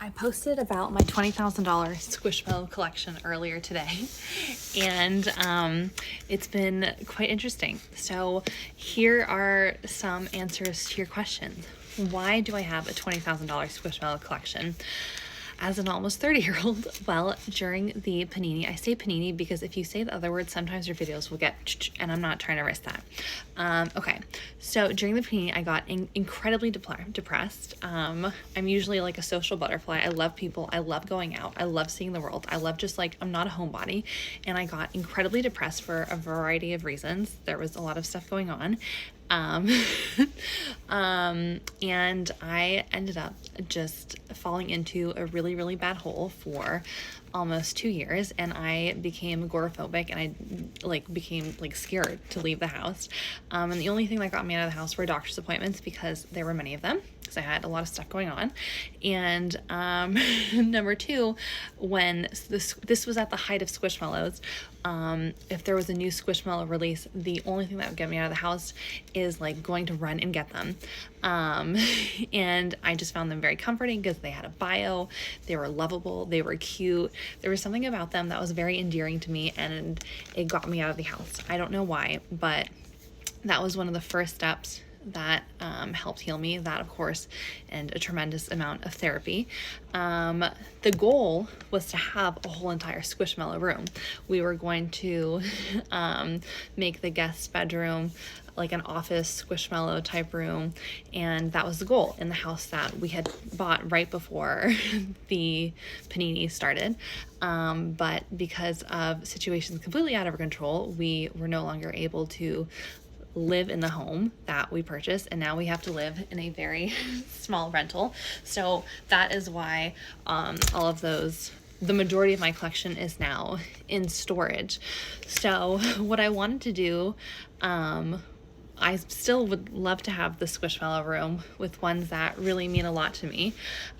I posted about my $20,000 squishmallow collection earlier today, and it's been quite interesting. So here are some answers to your questions. Why do I have a $20,000 squishmallow collection? As an almost 30-year-old, well, during the panini, I say panini because if you say the other word, sometimes your videos will get, and I'm not trying to risk that. Okay, so during the panini, I got incredibly depressed. I'm usually like a social butterfly. I love people. I love going out. I love seeing the world. I love just like, I'm not a homebody. And I got incredibly depressed for a variety of reasons. There was a lot of stuff going on. And I ended up just falling into a really, really bad hole for almost 2 years, and I became agoraphobic, and I became scared to leave the house. And the only thing that got me out of the house were doctor's appointments, because there were many of them, because I had a lot of stuff going on. And number two, when this was at the height of Squishmallows, if there was a new Squishmallow release, the only thing that would get me out of the house is like going to run and get them. And I just found them very comforting because they had a bio, they were lovable, they were cute. There was something about them that was very endearing to me, and it got me out of the house. I don't know why, but that was one of the first steps that helped heal me. That, of course, and a tremendous amount of therapy. The goal was to have a whole entire Squishmallow room. We were going to make the guest bedroom like an office Squishmallow type room, and that was the goal in the house that we had bought right before the panini started. But because of situations completely out of our control, we were no longer able to live in the home that we purchased, and now we have to live in a very small rental. So that is why all of those, the majority of my collection is now in storage. So what I wanted to do, I still would love to have the Squishmallow room with ones that really mean a lot to me,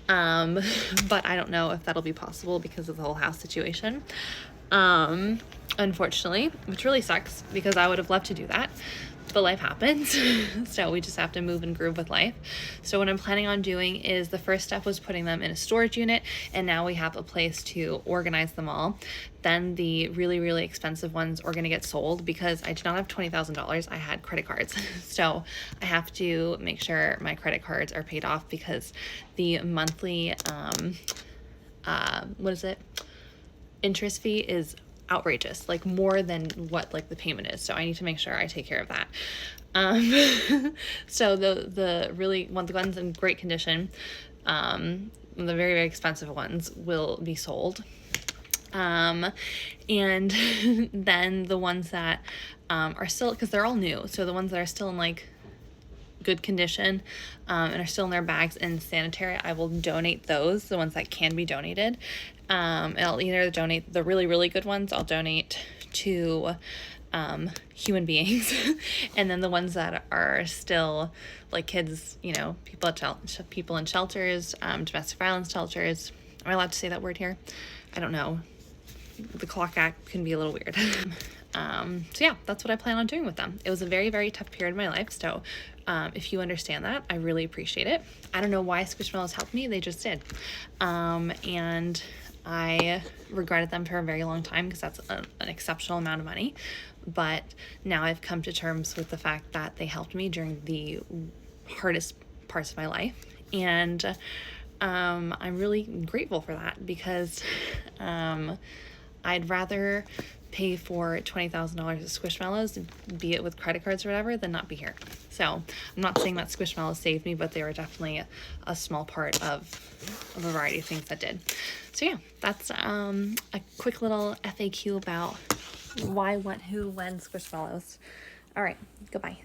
but I don't know if that'll be possible because of the whole house situation, unfortunately, which really sucks because I would have loved to do that. But life happens, so we just have to move and groove with life. So what I'm planning on doing is, the first step was putting them in a storage unit, and now we have a place to organize them all. Then the really, really expensive ones are going to get sold because I did not have $20,000. I had credit cards. So I have to make sure my credit cards are paid off because the monthly, interest fee is outrageous, like more than what like the payment is. So I need to make sure I take care of that. So the really the ones in great condition, the very, very expensive ones will be sold. And then the ones that are still, because they're all new, so the ones that are still in like good condition and are still in their bags and sanitary, I will donate those, the ones that can be donated. And I'll either donate the really, really good ones, I'll donate to human beings, and then the ones that are still like kids, you know, people in shelters, domestic violence shelters. Am I allowed to say that word here? I don't know. The Clock Act can be a little weird. So yeah, that's what I plan on doing with them. It was a very, very tough period of my life, so if you understand that, I really appreciate it. I don't know why Squishmallows helped me, they just did. And I regretted them for a very long time because that's an exceptional amount of money, but now I've come to terms with the fact that they helped me during the hardest parts of my life, and I'm really grateful for that because I'd rather pay for $20,000 of Squishmallows, be it with credit cards or whatever, than not be here. So I'm not saying that Squishmallows saved me, but they were definitely a small part of a variety of things that did. So yeah, that's a quick little FAQ about why, what, who, when Squishmallows. All right, goodbye.